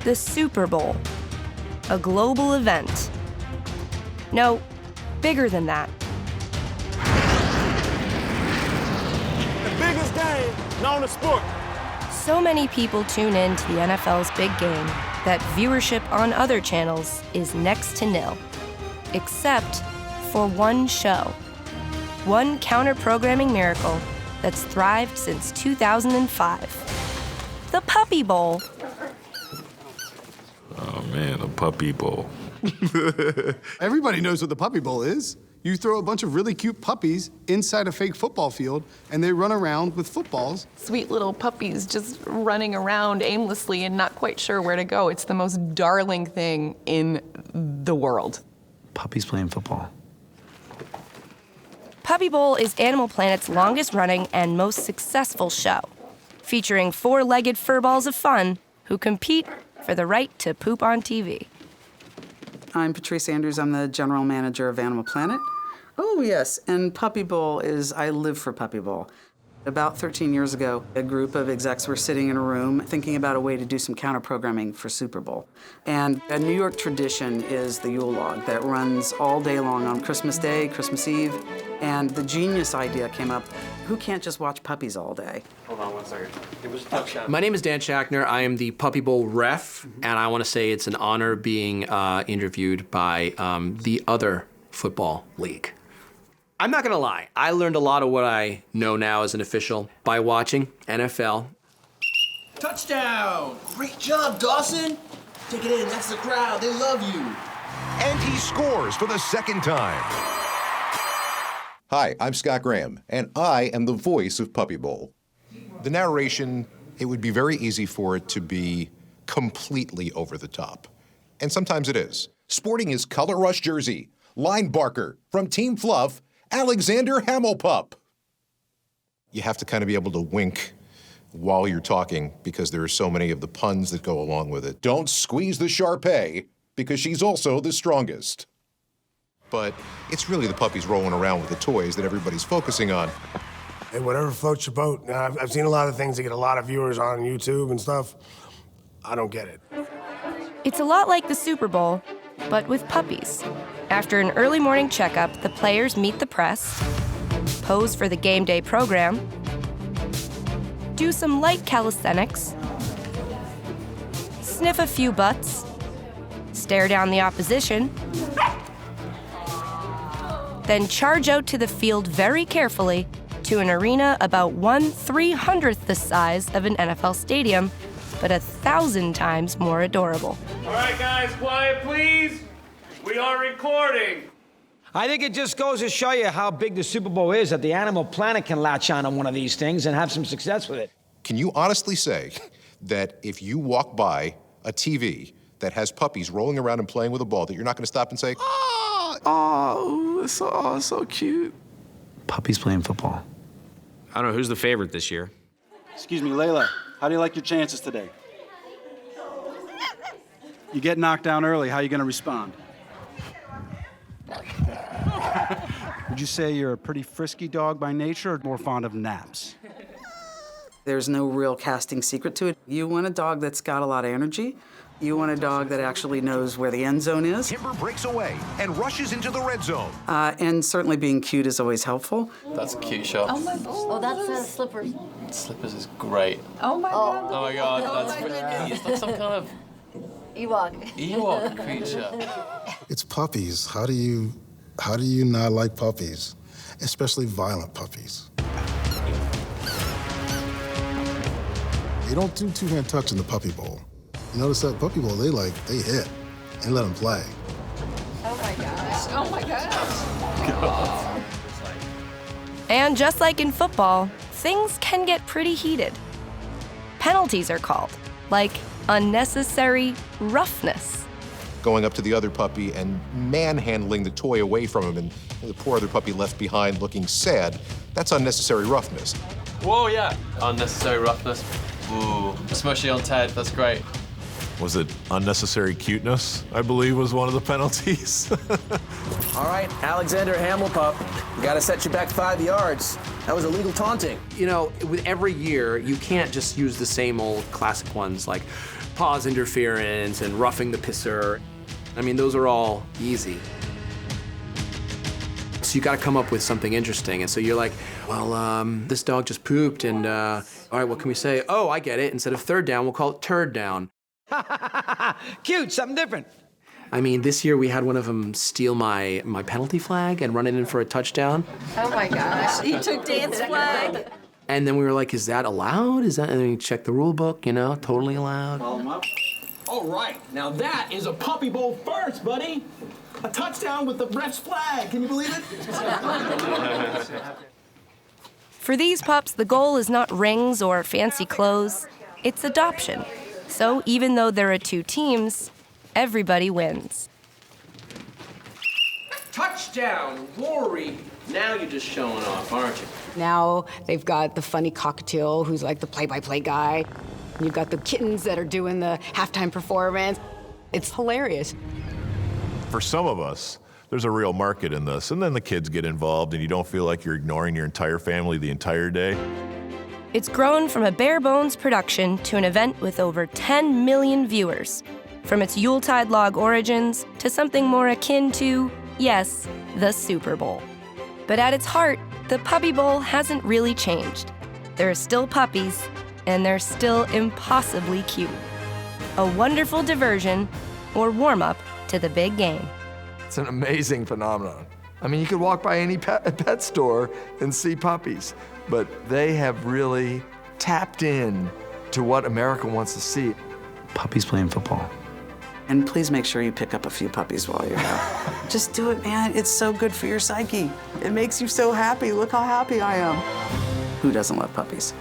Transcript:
the Super Bowl, a global event. No, bigger than that. The biggest game known as sport. So many people tune in to the NFL's big game that viewership on other channels is next to nil. Except for one show. One counter-programming miracle that's thrived since 2005. The Puppy Bowl. Oh man, the Puppy Bowl. Everybody knows what the Puppy Bowl is. You throw a bunch of really cute puppies inside a fake football field, and they run around with footballs. Sweet little puppies just running around aimlessly and not quite sure where to go. It's the most darling thing in the world. Puppies playing football. Puppy Bowl is Animal Planet's longest-running and most successful show, featuring four-legged furballs of fun who compete for the right to poop on TV. I'm Patrice Andrews. I'm the general manager of Animal Planet. Oh, yes, and Puppy Bowl is, I live for Puppy Bowl. About 13 years ago, a group of execs were sitting in a room thinking about a way to do some counter-programming for Super Bowl. And a New York tradition is the Yule log that runs all day long on Christmas Day, Christmas Eve. And the genius idea came up, who can't just watch puppies all day? Hold on one second. It was a touchdown. My name is Dan SCHACHNER. I am the Puppy Bowl ref, and I want to say it's an honor being interviewed by the other football league. I'm not gonna lie, I learned a lot of what I know now as an official by watching NFL. Touchdown! Great job, Dawson! Take it in, that's the crowd, they love you. And he scores for the second time. Hi, I'm Scott Graham, and I am the voice of Puppy Bowl. The narration, it would be very easy for it to be completely over the top. And sometimes it is. Sporting his color rush jersey, Line Barker from Team Fluff, Alexander Hamilpup. You have to kind of be able to wink while you're talking because there are so many of the puns that go along with it. Don't squeeze the Shar-Pei because she's also the strongest. But it's really the puppies rolling around with the toys that everybody's focusing on. Hey, whatever floats your boat. I've seen a lot of things that get a lot of viewers on YouTube and stuff. I don't get it. It's a lot like the Super Bowl, but with puppies. After an early morning checkup, the players meet the press, pose for the game day program, do some light calisthenics, sniff a few butts, stare down the opposition, then charge out to the field very carefully to an arena about 1/300th the size of an NFL stadium, but 1,000 times more adorable. All right, guys, quiet, please. We are recording. I think it just goes to show you how big the Super Bowl is, that the Animal Planet can latch on one of these things and have some success with it. Can you honestly say that if you walk by a TV that has puppies rolling around and playing with a ball, that you're not going to stop and say, Oh, it's so cute. Puppies playing football. I don't know, who's the favorite this year? Excuse me, Layla, how do you like your chances today? You get knocked down early, how are you going to respond? Would you say you're a pretty frisky dog by nature or more fond of naps? There's no real casting secret to it. You want a dog that's got a lot of energy. You want a dog that actually knows where the end zone is. Timber breaks away and rushes into the red zone. And certainly being cute is always helpful. That's a cute shot. Oh my God. Oh, that's Slippers. Slippers is great. Oh my God. Oh my God, that's pretty. Is that some kind of Ewok creature? It's puppies. How do you not like puppies? Especially violent puppies. They don't do two-hand touch in the Puppy Bowl. You notice that Puppy Bowl, they hit and let them play. Oh my gosh. Oh my gosh. And just like in football, things can get pretty heated. Penalties are called, like unnecessary roughness. Going up to the other puppy and manhandling the toy away from him and the poor other puppy left behind looking sad, that's unnecessary roughness. Whoa, yeah. Unnecessary roughness. Ooh, smushy on Ted, that's great. Was it unnecessary cuteness, I believe was one of the penalties? All right, Alexander Hamilpup, we gotta set you back 5 yards. That was illegal taunting. You know, with every year, you can't just use the same old classic ones like, paws interference and roughing the passer. I mean, those are all easy. So you got to come up with something interesting. And so you're like, well, this dog just pooped, and all right, what can we say? Oh, I get it. Instead of third down, we'll call it turd down. Cute, something different. I mean, this year we had one of them steal my penalty flag and run it in for a touchdown. Oh my gosh, he took Dan's flag. And then we were like, is that allowed? Is that, and then you check the rule book, you know, totally allowed. All right, now that is a Puppy Bowl first, buddy. A touchdown with the ref's flag. Can you believe it? For these pups, the goal is not rings or fancy clothes, it's adoption. So even though there are two teams, everybody wins. Touchdown, Rory. Now you're just showing off, aren't you? Now they've got the funny cockatiel who's like the play-by-play guy. You've got the kittens that are doing the halftime performance. It's hilarious. For some of us, there's a real market in this, and then the kids get involved and you don't feel like you're ignoring your entire family the entire day. It's grown from a bare-bones production to an event with over 10 million viewers. From its Yuletide log origins to something more akin to, yes, the Super Bowl. But at its heart, the Puppy Bowl hasn't really changed. There are still puppies, and they're still impossibly cute. A wonderful diversion or warm-up to the big game. It's an amazing phenomenon. I mean, you could walk by any pet store and see puppies, but they have really tapped in to what America wants to see. Puppies playing football. And please make sure you pick up a few puppies while you're out. Just do it, man. It's so good for your psyche. It makes you so happy. Look how happy I am. Who doesn't love puppies?